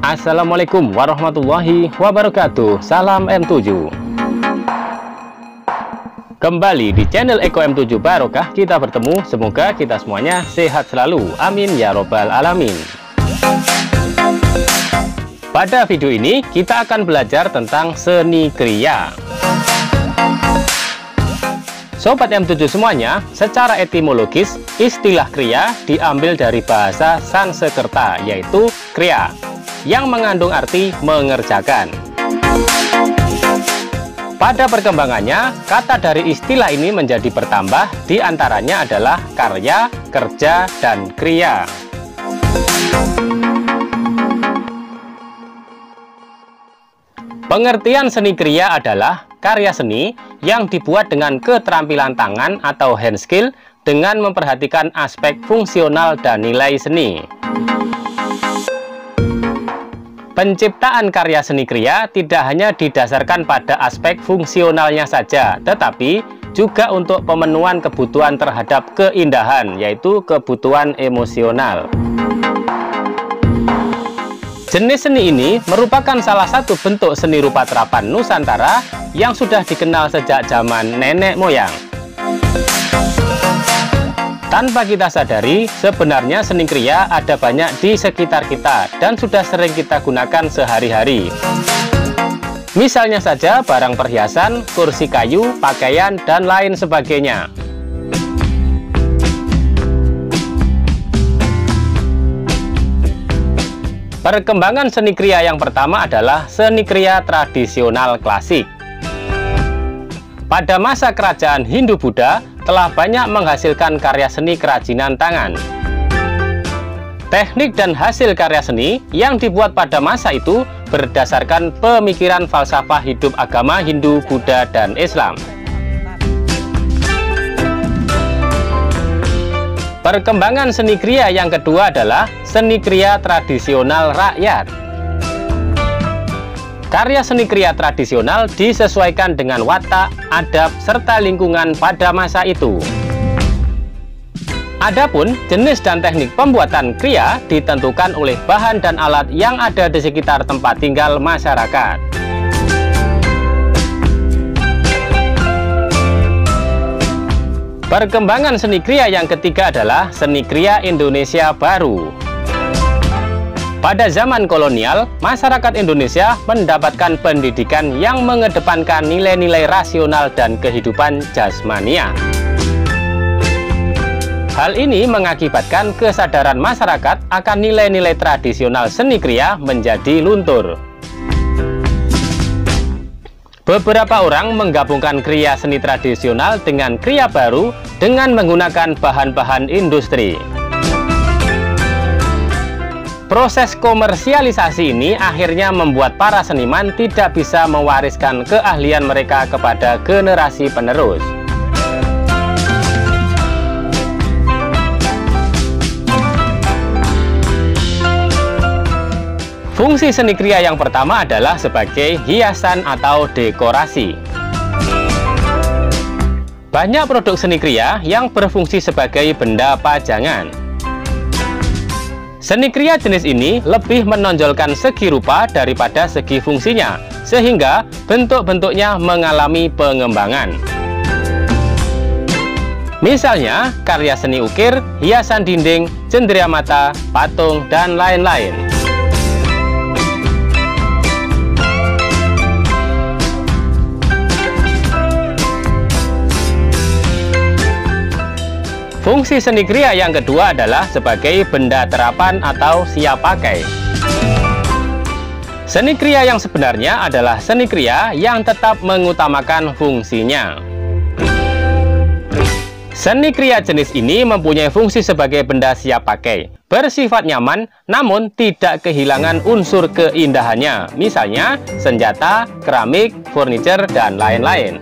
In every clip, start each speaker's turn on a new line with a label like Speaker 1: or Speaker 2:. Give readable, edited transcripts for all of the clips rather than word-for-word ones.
Speaker 1: Assalamualaikum warahmatullahi wabarakatuh. Salam M7. Kembali di channel Eko M7 Barokah kita bertemu. Semoga kita semuanya sehat selalu. Amin ya robbal alamin. Pada video ini kita akan belajar tentang seni kriya. Sobat M7 semuanya, secara etimologis istilah kriya diambil dari bahasa Sanskerta, yaitu kriya, yang mengandung arti mengerjakan. Pada perkembangannya, kata dari istilah ini menjadi bertambah, diantaranya adalah karya, kerja, dan kriya. Pengertian seni kriya adalah karya seni yang dibuat dengan keterampilan tangan atau hand skill dengan memperhatikan aspek fungsional dan nilai seni. Penciptaan karya seni kriya tidak hanya didasarkan pada aspek fungsionalnya saja, tetapi juga untuk pemenuhan kebutuhan terhadap keindahan, yaitu kebutuhan emosional. Jenis seni ini merupakan salah satu bentuk seni rupa terapan Nusantara yang sudah dikenal sejak zaman nenek moyang. Tanpa kita sadari, sebenarnya seni kriya ada banyak di sekitar kita dan sudah sering kita gunakan sehari-hari. Misalnya saja barang perhiasan, kursi kayu, pakaian, dan lain sebagainya. Perkembangan seni kriya yang pertama adalah seni kriya tradisional klasik. Pada masa kerajaan Hindu-Buddha telah banyak menghasilkan karya seni kerajinan tangan. Teknik dan hasil karya seni yang dibuat pada masa itu berdasarkan pemikiran falsafah hidup agama Hindu, Buddha, dan Islam. Perkembangan seni kriya yang kedua adalah seni kriya tradisional rakyat. Karya seni kriya tradisional disesuaikan dengan watak, adab, serta lingkungan pada masa itu. Adapun jenis dan teknik pembuatan kriya ditentukan oleh bahan dan alat yang ada di sekitar tempat tinggal masyarakat. Perkembangan seni kriya yang ketiga adalah seni kriya Indonesia baru. Pada zaman kolonial, masyarakat Indonesia mendapatkan pendidikan yang mengedepankan nilai-nilai rasional dan kehidupan jasmania. Hal ini mengakibatkan kesadaran masyarakat akan nilai-nilai tradisional seni kriya menjadi luntur. Beberapa orang menggabungkan kriya seni tradisional dengan kriya baru dengan menggunakan bahan-bahan industri. Proses komersialisasi ini akhirnya membuat para seniman tidak bisa mewariskan keahlian mereka kepada generasi penerus. Fungsi seni kriya yang pertama adalah sebagai hiasan atau dekorasi. Banyak produk seni kriya yang berfungsi sebagai benda pajangan. Seni kriya jenis ini lebih menonjolkan segi rupa daripada segi fungsinya, sehingga bentuk-bentuknya mengalami pengembangan. Misalnya, karya seni ukir, hiasan dinding, cendera mata, patung, dan lain-lain. Fungsi seni kriya yang kedua adalah sebagai benda terapan atau siap pakai. Seni kriya yang sebenarnya adalah seni kriya yang tetap mengutamakan fungsinya. Seni kriya jenis ini mempunyai fungsi sebagai benda siap pakai, bersifat nyaman namun tidak kehilangan unsur keindahannya, misalnya senjata, keramik, furniture, dan lain-lain.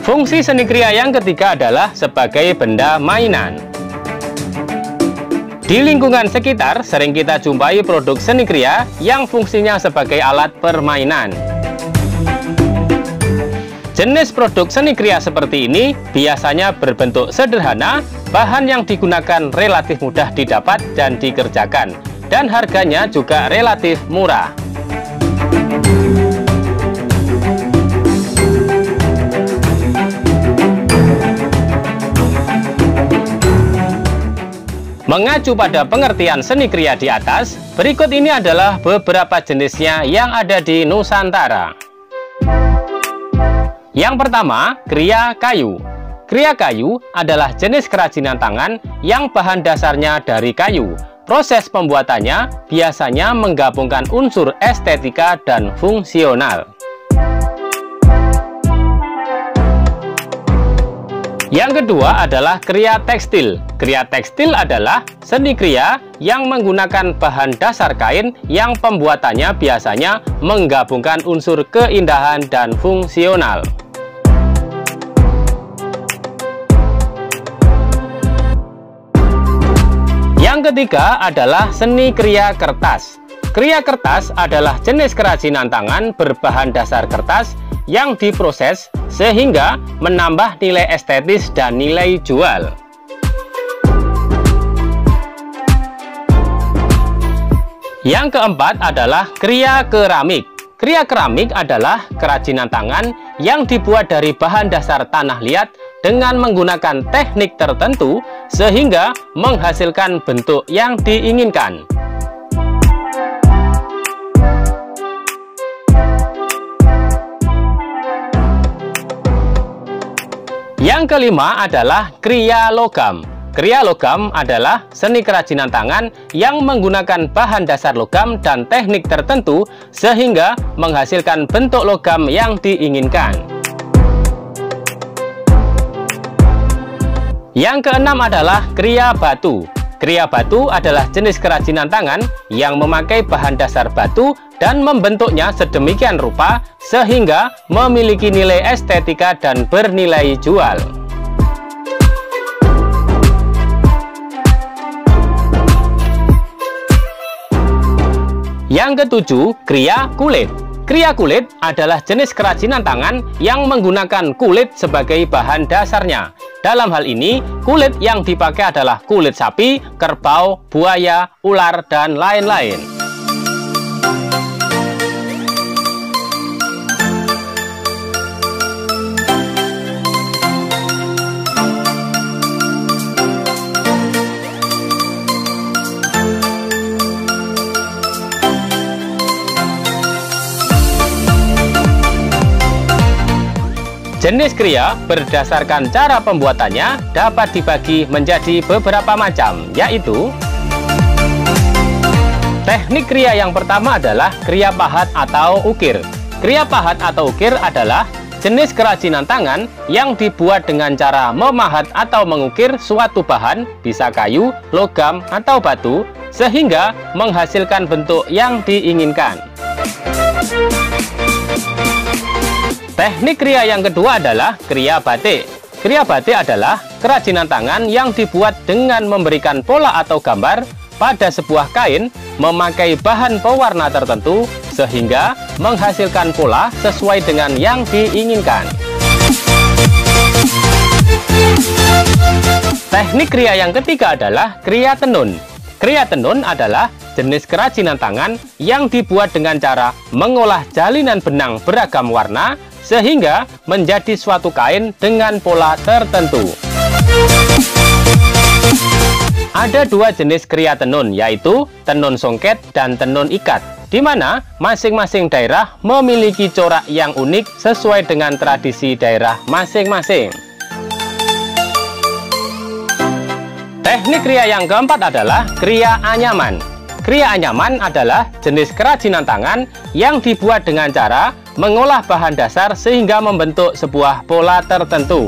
Speaker 1: Fungsi seni kriya yang ketiga adalah sebagai benda mainan. Di lingkungan sekitar sering kita jumpai produk seni kriya yang fungsinya sebagai alat permainan. Jenis produk seni kriya seperti ini biasanya berbentuk sederhana, bahan yang digunakan relatif mudah didapat dan dikerjakan, dan harganya juga relatif murah. Mengacu pada pengertian seni kriya di atas, berikut ini adalah beberapa jenisnya yang ada di Nusantara. Yang pertama, kriya kayu. Kriya kayu adalah jenis kerajinan tangan yang bahan dasarnya dari kayu. Proses pembuatannya biasanya menggabungkan unsur estetika dan fungsional. Yang kedua adalah kriya tekstil. Kriya tekstil adalah seni kriya yang menggunakan bahan dasar kain yang pembuatannya biasanya menggabungkan unsur keindahan dan fungsional. Yang ketiga adalah seni kriya kertas. Kriya kertas adalah jenis kerajinan tangan berbahan dasar kertas yang diproses sehingga menambah nilai estetis dan nilai jual. Yang keempat adalah kriya keramik. Kriya keramik adalah kerajinan tangan yang dibuat dari bahan dasar tanah liat dengan menggunakan teknik tertentu sehingga menghasilkan bentuk yang diinginkan. Yang kelima adalah kriya logam. Kriya logam adalah seni kerajinan tangan yang menggunakan bahan dasar logam dan teknik tertentu sehingga menghasilkan bentuk logam yang diinginkan. Yang keenam adalah kriya batu. Kriya batu adalah jenis kerajinan tangan yang memakai bahan dasar batu dan membentuknya sedemikian rupa sehingga memiliki nilai estetika dan bernilai jual. Yang ketujuh, kriya kulit. Kriya kulit adalah jenis kerajinan tangan yang menggunakan kulit sebagai bahan dasarnya. Dalam hal ini, kulit yang dipakai adalah kulit sapi, kerbau, buaya, ular, dan lain-lain. Jenis kriya berdasarkan cara pembuatannya dapat dibagi menjadi beberapa macam, yaitu teknik kriya yang pertama adalah kriya pahat atau ukir. Kriya pahat atau ukir adalah jenis kerajinan tangan yang dibuat dengan cara memahat atau mengukir suatu bahan, bisa kayu, logam, atau batu, sehingga menghasilkan bentuk yang diinginkan. Teknik kriya yang kedua adalah kriya batik. Kriya batik adalah kerajinan tangan yang dibuat dengan memberikan pola atau gambar pada sebuah kain, memakai bahan pewarna tertentu, sehingga menghasilkan pola sesuai dengan yang diinginkan. Teknik kriya yang ketiga adalah kriya tenun. Kriya tenun adalah jenis kerajinan tangan yang dibuat dengan cara mengolah jalinan benang beragam warna, sehingga menjadi suatu kain dengan pola tertentu. Ada dua jenis kriya tenun, yaitu tenun songket dan tenun ikat, di mana masing-masing daerah memiliki corak yang unik sesuai dengan tradisi daerah masing-masing. Teknik kriya yang keempat adalah kriya anyaman. Kriya anyaman adalah jenis kerajinan tangan yang dibuat dengan cara mengolah bahan dasar sehingga membentuk sebuah pola tertentu.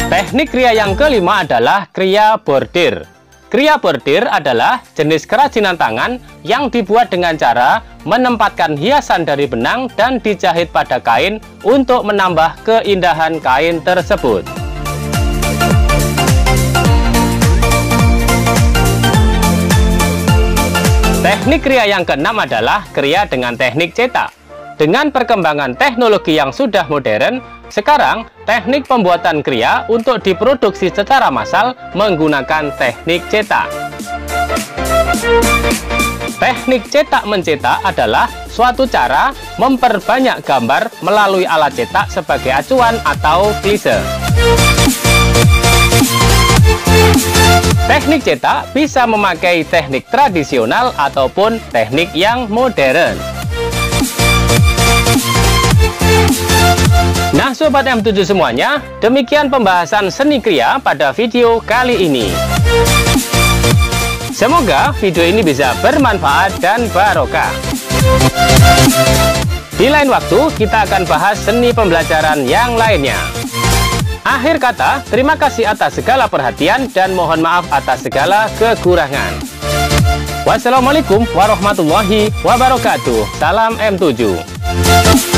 Speaker 1: Teknik kriya yang kelima adalah kriya bordir. Kriya bordir adalah jenis kerajinan tangan yang dibuat dengan cara menempatkan hiasan dari benang dan dijahit pada kain untuk menambah keindahan kain tersebut. Teknik kriya yang keenam adalah kriya dengan teknik cetak. Dengan perkembangan teknologi yang sudah modern, sekarang teknik pembuatan kria untuk diproduksi secara massal menggunakan teknik cetak. Teknik cetak-mencetak adalah suatu cara memperbanyak gambar melalui alat cetak sebagai acuan atau klise. Teknik cetak bisa memakai teknik tradisional ataupun teknik yang modern. Nah Sobat M7 semuanya, demikian pembahasan seni kria pada video kali ini. Semoga video ini bisa bermanfaat dan barokah. Di lain waktu kita akan bahas seni pembelajaran yang lainnya. Akhir kata, terima kasih atas segala perhatian dan mohon maaf atas segala kekurangan. Wassalamualaikum warahmatullahi wabarakatuh. Salam M7.